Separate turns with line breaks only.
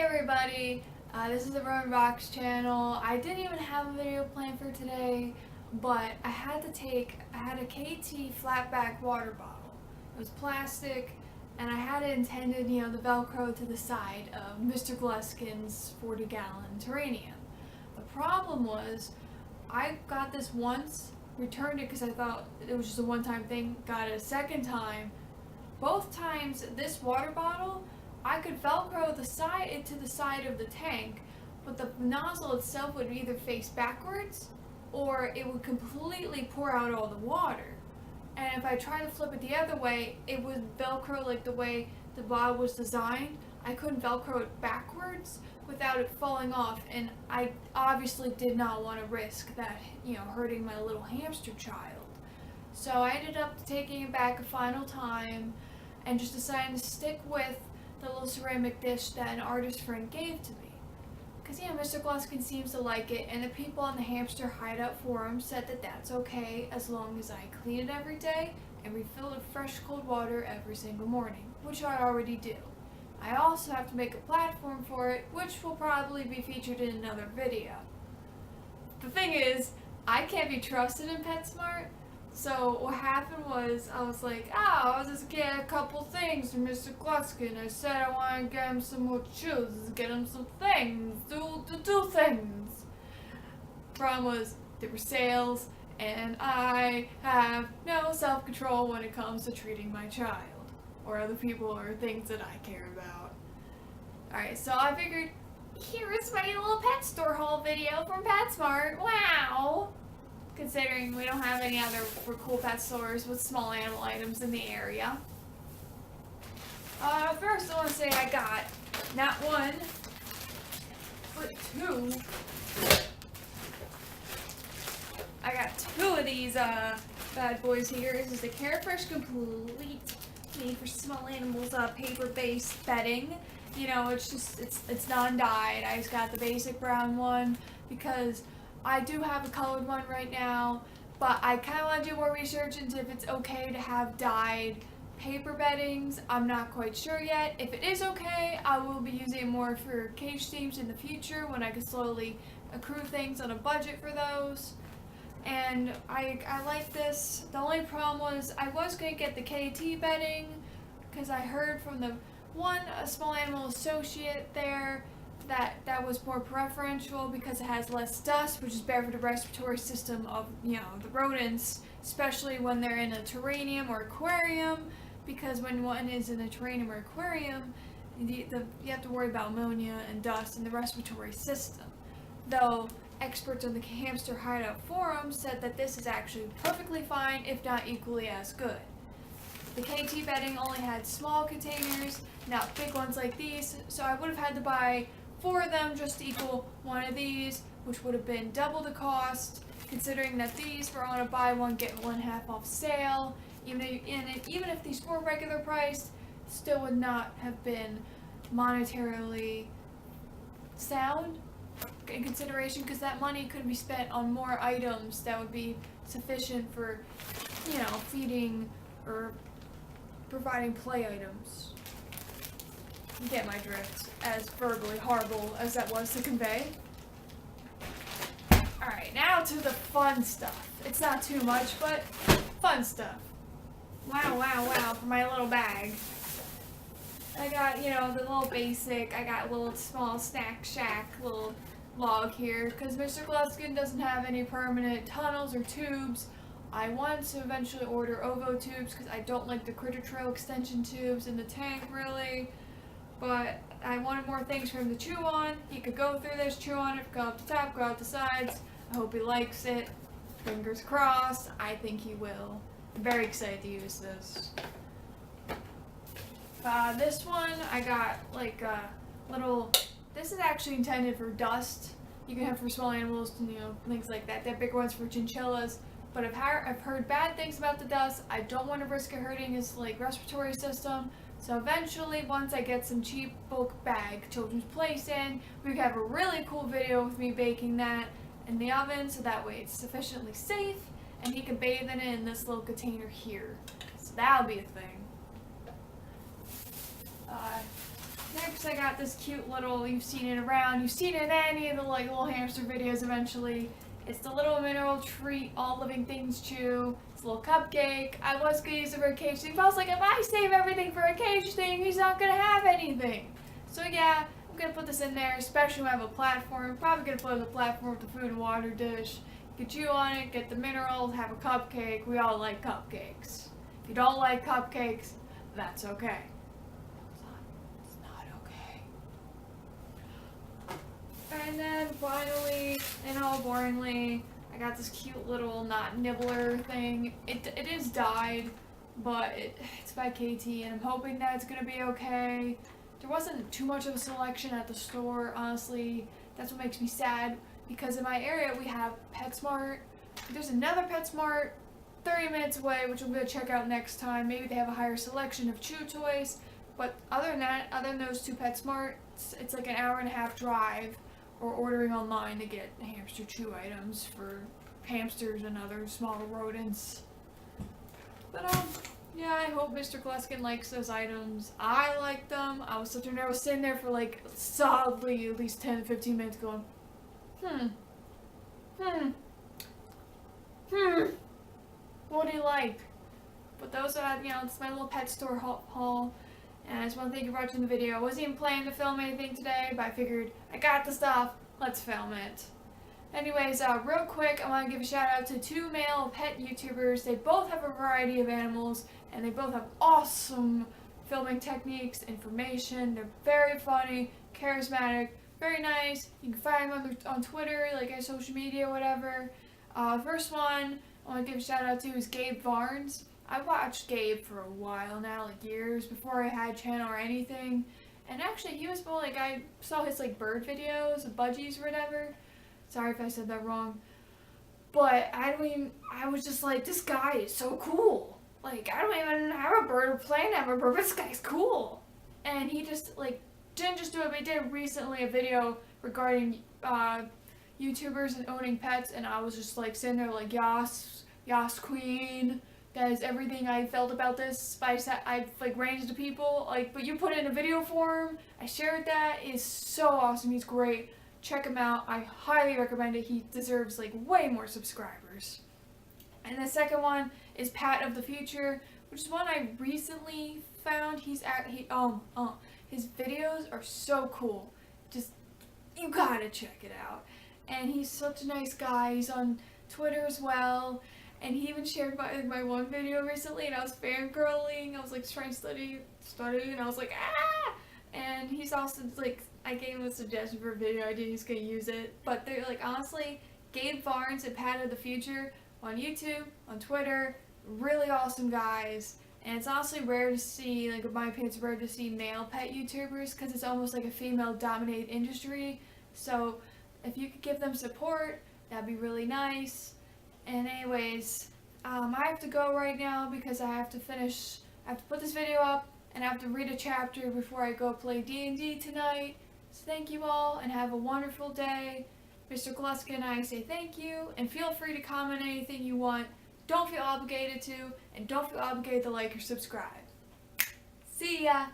everybody, this is the Rowan Rocks channel. I didn't even have a video planned for today, but I had a KT flatback water bottle. It was plastic, and I had it intended, the Velcro to the side of Mr. Gluskin's 40-gallon terrarium. The problem was, I got this once, returned it because I thought it was just a one-time thing, got it a second time. Both times, this water bottle, I could Velcro it to the side of the tank, but the nozzle itself would either face backwards or it would completely pour out all the water. And if I tried to flip it the other way, it would Velcro like the way the bottle was designed. I couldn't Velcro it backwards without it falling off, and I obviously did not want to risk that, hurting my little hamster child. So I ended up taking it back a final time and just deciding to stick with the little ceramic dish that an artist friend gave to me. Because, Mr. Gluskin seems to like it, and the people on the hamster hideout forum said that that's okay as long as I clean it every day and refill it with fresh cold water every single morning, which I already do. I also have to make a platform for it, which will probably be featured in another video. The thing is, I can't be trusted in PetSmart. So what happened was, I was like, I'll just get a couple things from Mr. Gluskin. I said I want to get him some more shoes, get him some things, do things. Problem was, there were sales, and I have no self-control when it comes to treating my child, or other people, or things that I care about. Alright, so I figured, here is my little pet store haul video from PetSmart. Wow! Considering we don't have any other cool pet stores with small animal items in the area. First I want to say I got not one, but two. I got two of these bad boys here. This is the Carefresh Complete made for small animals paper-based bedding. It's non-dyed. I just got the basic brown one because I do have a colored one right now, but I kind of want to do more research into if it's okay to have dyed paper beddings. I'm not quite sure yet. If it is okay, I will be using it more for cage themes in the future when I can slowly accrue things on a budget for those. And I like this. The only problem was I was going to get the KT bedding because I heard from a small animal associate there that was more preferential because it has less dust, which is better for the respiratory system of, the rodents, especially when they're in a terrarium or aquarium, because when one is in a terrarium or aquarium, you have to worry about ammonia and dust in the respiratory system. Though experts on the hamster hideout forum said that this is actually perfectly fine, if not equally as good. The KT bedding only had small containers, not big ones like these, so I would have had to buy 4 of them just to equal one of these, which would have been double the cost, considering that these were on a buy one get one half off sale. Even if these were regular priced, still would not have been monetarily sound in consideration, because that money could be spent on more items that would be sufficient for, feeding or providing play items. You get my drift, as verbally horrible as that was to convey. Alright, now to the fun stuff. It's not too much, but fun stuff. Wow, for my little bag. I got, the little basic, I got a little small snack shack, little log here, because Mr. Gluskin doesn't have any permanent tunnels or tubes. I want to eventually order OVO tubes, because I don't like the Critter Trail extension tubes in the tank, really. But I wanted more things for him to chew on. He could go through this, chew on it, go up the top, go out the sides. I hope he likes it. Fingers crossed. I think he will. I'm very excited to use this. This one, I got like a little, this is actually intended for dust. You can have for small animals, things like that. They're big ones for chinchillas. But I've heard bad things about the dust. I don't want to risk it hurting his respiratory system. So eventually, once I get some cheap bulk bag children's place in, we can have a really cool video with me baking that in the oven, so that way it's sufficiently safe, and he can bathe in it in this little container here. So that'll be a thing. next I got this cute little, you've seen it around, you've seen it in any of the like little hamster videos eventually. It's the little mineral treat all living things chew. It's a little cupcake. I was going to use it for a cage thing, but I was like, if I save everything for a cage thing, he's not going to have anything. So yeah, I'm going to put this in there, especially when I have a platform. Probably going to put it on the platform with the food and water dish. Get you on it, get the minerals, have a cupcake. We all like cupcakes. If you don't like cupcakes, that's okay. It's not okay. And then finally, and all boringly, I got this cute little knot nibbler thing. It is dyed, but it's by KT, and I'm hoping that it's going to be okay. There wasn't too much of a selection at the store, honestly. That's what makes me sad, because in my area we have PetSmart. There's another PetSmart 30 minutes away, which I'm going to check out next time. Maybe they have a higher selection of chew toys, but other than that, other than those two PetSmarts, it's like an hour-and-a-half drive, or ordering online to get hamster chew items for hamsters and other smaller rodents. But yeah, I hope Mr. Gluskin likes those items. I like them. I was sitting there for like solidly at least 10 to 15 minutes going, what do you like? But those are, it's my little pet store haul. And I just want to thank you for watching the video. I wasn't even planning to film anything today, but I figured I got the stuff. Let's film it. Anyways, real quick, I want to give a shout out to 2 male pet YouTubers. They both have a variety of animals, and they both have awesome filming techniques, information. They're very funny, charismatic, very nice. You can find them on Twitter, like on social media, whatever. First one I want to give a shout out to is Gabe Varns. I watched Gabe for a while now, like years before I had a channel or anything. And actually, he was more like, I saw his like bird videos, budgies or whatever. Sorry if I said that wrong. But I was just like, this guy is so cool. Like, I don't even have a bird or plan to have a bird, but this guy's cool. And he just like, didn't just do it, but he did recently a video regarding YouTubers and owning pets. And I was just like sitting there like, Yas queen. That is everything I felt about this. I've like ranged to people, like, but you put it in a video form. I shared that. It's so awesome. He's great. Check him out. I highly recommend it. He deserves like way more subscribers. And the second one is PatoftheFuture, which is one I recently found. His videos are so cool. Just, you gotta check it out. And he's such a nice guy. He's on Twitter as well. And he even shared my one video recently, and I was fangirling. I was like trying to study, and I was like, ah! And he's also like, I gave him a suggestion for a video idea, he's gonna use it. But they're like, honestly, Gabe Varns and PatoftheFuture on YouTube, on Twitter, really awesome guys. And it's honestly rare to see, like in my opinion, it's rare to see male pet YouTubers, because it's almost like a female-dominated industry. So if you could give them support, that'd be really nice. And anyways, I have to go right now because I have to put this video up, and I have to read a chapter before I go play D&D tonight. So thank you all, and have a wonderful day. Mr. Gluskin and I say thank you, and feel free to comment anything you want. Don't feel obligated to, and don't feel obligated to like or subscribe. See ya!